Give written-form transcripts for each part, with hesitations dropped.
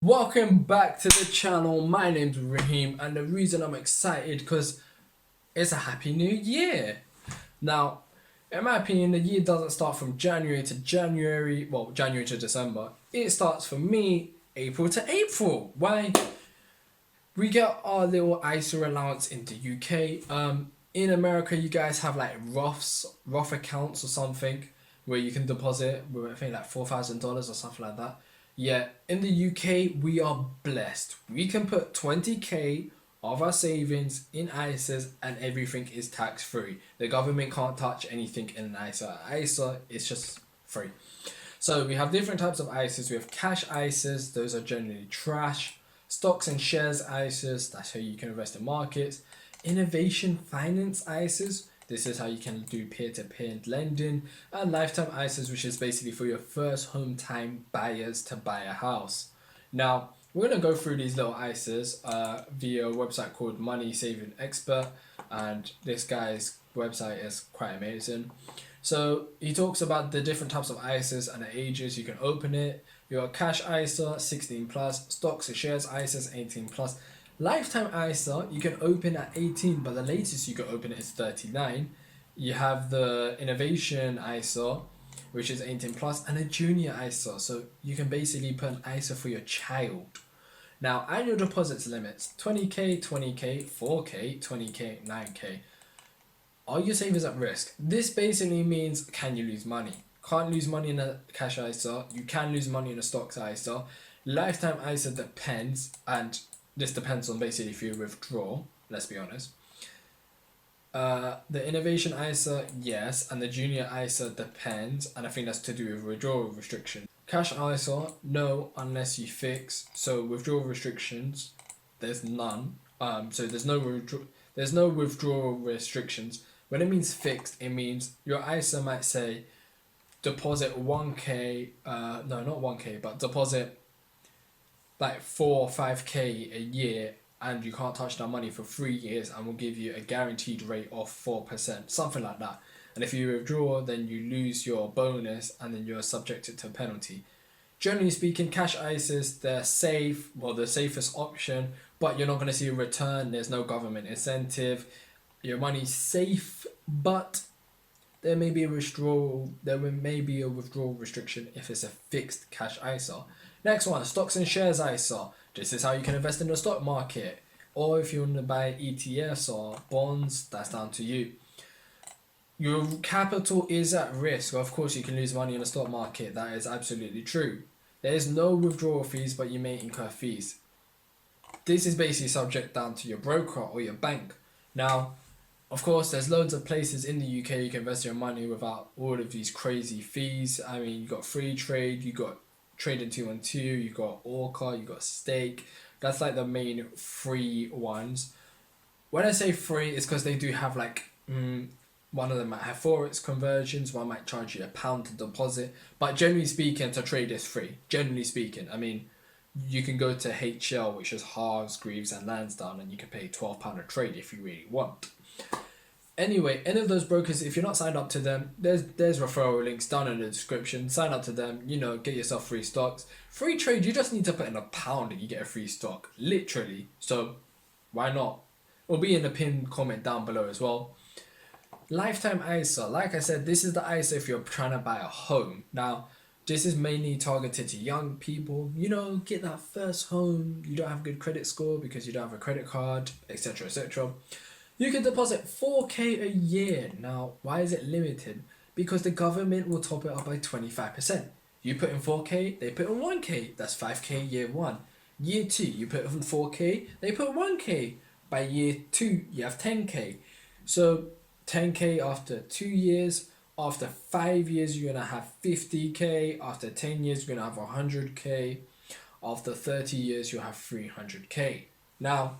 Welcome back to the channel. My name's Raheem, and the reason I'm excited because it's a happy new year. Now, in my opinion, the year doesn't start from January to January, well, January to December. It starts for me April to April. Why? We get our little ISA allowance in the UK. In America, you guys have like Roth accounts or something where you can deposit with I think like $4,000 or something like that. Yeah, in the UK, we are blessed. We can put 20k of our savings in ISAs and everything is tax free. The government can't touch anything in an ISA. ISA is just free. So we have different types of ISAs. We have cash ISAs, those are generally trash. Stocks and shares ISAs, that's how you can invest in markets. Innovation finance ISAs, this is how you can do peer-to-peer lending. And lifetime ISAs, which is basically for your first home time buyers to buy a house. Now, we're going to go through these little ISAs via a website called Money Saving Expert. And this guy's website is quite amazing. So he talks about the different types of ISAs and the ages you can open it. Your cash ISA 16 plus, stocks and shares ISAs 18 plus. Lifetime ISA you can open at 18, but the latest you can open it is 39. You have the innovation ISA, which is 18 plus, and a junior ISA. So you can basically put an ISA for your child. Now, annual deposits limits 20k, 20k, 4k, 20k, 9k. Are your savings at risk? This basically means can you lose money? Can't lose money in a cash ISA. You can lose money in a stocks ISA. Lifetime ISA depends, and this depends on basically if you withdraw. Let's be honest. The innovation ISA, yes, and the junior ISA depends, and I think that's to do with withdrawal restriction. Cash ISA, no, unless you fix. So withdrawal restrictions, there's none. So there's no withdrawal restrictions. When it means fixed, it means your ISA might say deposit 1k, no, not 1k, but deposit like 4 or 5k a year, and you can't touch that money for 3 years, and we'll give you a guaranteed rate of 4%, something like that. And if you withdraw, then you lose your bonus, and then you're subjected to a penalty. Generally speaking, cash ISAs, they're safe, well, the safest option, but you're not going to see a return. There's no government incentive. Your money's safe, but there may be a withdrawal. There may be a withdrawal restriction if it's a fixed cash ISA. Next one, stocks and shares ISA. This is how you can invest in the stock market, or if you want to buy ETFs or bonds, that's down to you. Your capital is at risk. Of course, you can lose money in the stock market. That is absolutely true. There is no withdrawal fees, but you may incur fees. This is basically subject down to your broker or your bank. Now, of course, there's loads of places in the UK you can invest your money without all of these crazy fees. I mean, you got FREETRADE, you got Trading 212, you got ORCA, you got Stake. That's like the main free ones. When I say free, it's because they do have like one of them might have forex conversions, one might charge you £1 to deposit. But generally speaking, to trade is free. Generally speaking, I mean, you can go to HL, which is Hargreaves and Lansdowne, and you can pay £12 a trade if you really want. Anyway, any of those brokers, if you're not signed up to them, there's referral links down in the description. Sign up to them, get yourself free stocks. FREETRADE, you just need to put in £1 and you get a free stock, literally. So why not? It'll be in the pinned comment down below as well. Lifetime ISA, like I said, this is the ISA if you're trying to buy a home. Now, this is mainly targeted to young people. Get that first home. You don't have a good credit score because you don't have a credit card, etc., etc. You can deposit 4k a year. Now, why is it limited? Because the government will top it up by 25%. You put in 4k, they put in 1k. That's 5k year 1. Year 2, you put in 4k, they put 1k. By year 2, you have 10k. So 10k after 2 years. After 5 years, you're going to have 50k. After 10 years, you're going to have 100k. After 30 years, you'll have 300k. Now,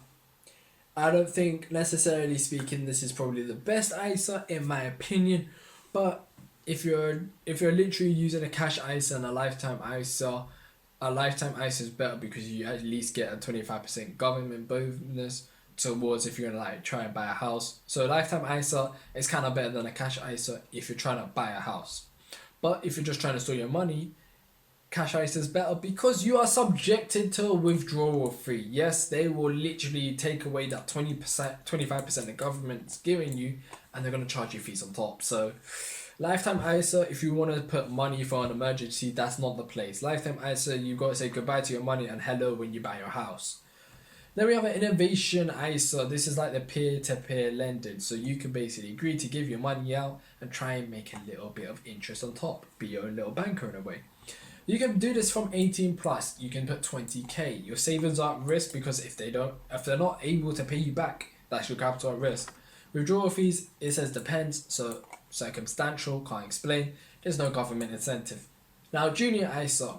I don't think, necessarily speaking, this is probably the best ISA in my opinion, but if you're literally using a cash ISA and a lifetime ISA is better because you at least get a 25% government bonus towards if you're gonna try and buy a house. So lifetime ISA is kind of better than a cash ISA if you're trying to buy a house. But if you're just trying to store your money, Cash ISA is better because you are subjected to a withdrawal fee. Yes, they will literally take away that 20%, 25% the government's giving you, and they're going to charge you fees on top. So lifetime ISA, if you want to put money for an emergency, that's not the place. Lifetime ISA, you've got to say goodbye to your money and hello when you buy your house. Then we have an innovation ISA. This is like the peer-to-peer lending. So you can basically agree to give your money out and try and make a little bit of interest on top. Be your own little banker in a way. You can do this from 18 plus. You can put 20k. Your savings are at risk because if they're not able to pay you back, that's your capital at risk. Withdrawal fees, it says depends, so circumstantial, can't explain. There's no government incentive. Now, junior ISA.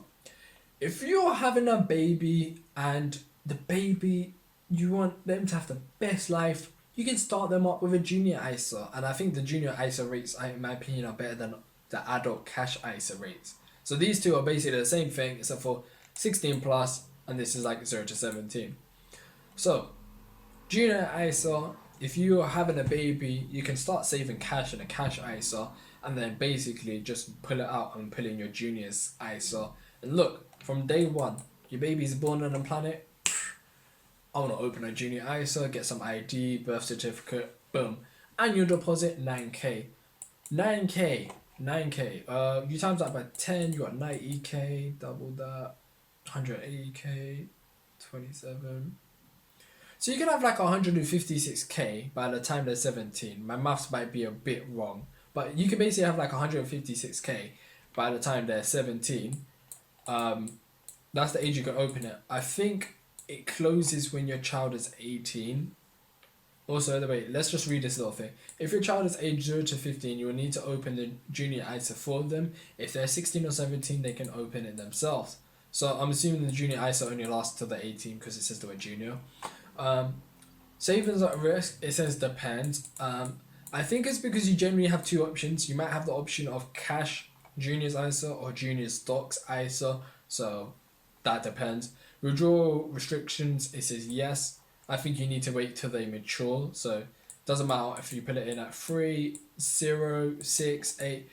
If you're having a baby and the baby, you want them to have the best life, you can start them up with a junior ISA. And I think the junior ISA rates, in my opinion, are better than the adult cash ISA rates. So these two are basically the same thing except for 16 plus, and this is like 0 to 17. So junior ISA, if you are having a baby, you can start saving cash in a cash ISA and then basically just pull it out and pull in your junior's ISA. And look, from day one, your baby's born on the planet, I want to open a junior ISA, get some ID, birth certificate, boom. Annual deposit, 9k. 9k. You times that by 10, you got 90k, double that, 180k, 27. So you can have like 156k by the time they're 17. My maths might be a bit wrong, but you can basically have like 156k by the time they're 17. That's the age you can open it. I think it closes when your child is 18. Also, wait, let's just read this little thing. If your child is age 0 to 15, you will need to open the junior ISA for them. If they're 16 or 17, they can open it themselves. So I'm assuming the junior ISA only lasts till the 18 because it says the word junior. Savings at risk, it says depends. I think it's because you generally have two options. You might have the option of cash juniors ISA or junior stocks ISA. So that depends. Withdrawal restrictions, it says yes. I think you need to wait till they mature. So it doesn't matter if you put it in at 3, 0, 6, 8.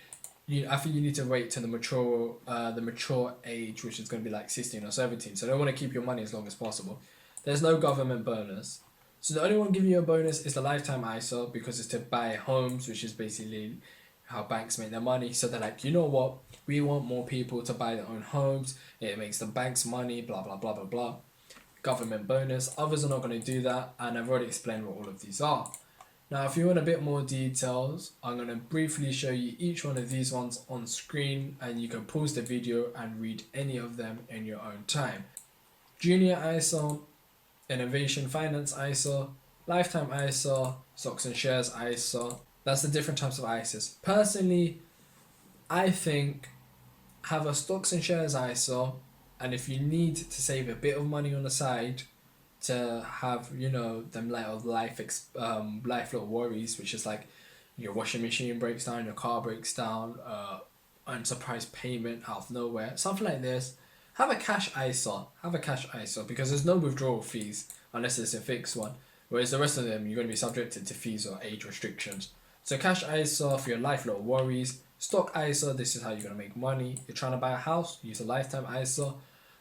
I think you need to wait till the mature age, which is going to be like 16 or 17. So they want to keep your money as long as possible. There's no government bonus. So the only one giving you a bonus is the lifetime ISA because it's to buy homes, which is basically how banks make their money. So they're like, you know what? We want more people to buy their own homes. It makes the banks money, blah, blah, blah, blah, blah. Government bonus. Others are not going to do that, and I've already explained what all of these are. Now, if you want a bit more details, I'm going to briefly show you each one of these ones on screen, and you can pause the video and read any of them in your own time. Junior ISA, Innovation Finance ISA, Lifetime ISA, Stocks and Shares ISA. That's the different types of ISAs. Personally, I think have a Stocks and Shares ISA, and if you need to save a bit of money on the side to have, them life little worries, which is like your washing machine breaks down, your car breaks down, unsurprised payment out of nowhere, something like this. Have a cash ISA. Because there's no withdrawal fees unless it's a fixed one. Whereas the rest of them, you're going to be subjected to fees or age restrictions. So cash ISA for your life little worries. Stock ISA, this is how you're going to make money. You're trying to buy a house, use a lifetime ISA.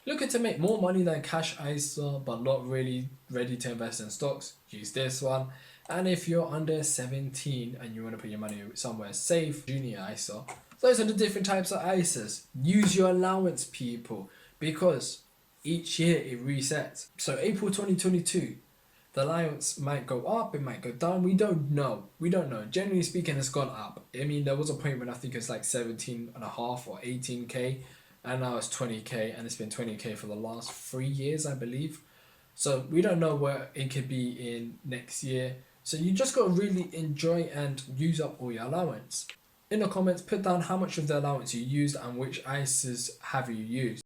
Looking to make more money than cash ISA, but not really ready to invest in stocks, use this one. And if you're under 17 and you want to put your money somewhere safe, junior ISA. Those are the different types of ISAs. Use your allowance, people, because each year it resets. So April 2022, the allowance might go up, it might go down. We don't know. Generally speaking, it's gone up. I mean, there was a point when I think it's like 17.5 or 18k. And now it's 20k, and it's been 20k for the last 3 years, I believe. So we don't know where it could be in next year. So you just got to really enjoy and use up all your allowance. In the comments, put down how much of the allowance you used and which ISAs have you used.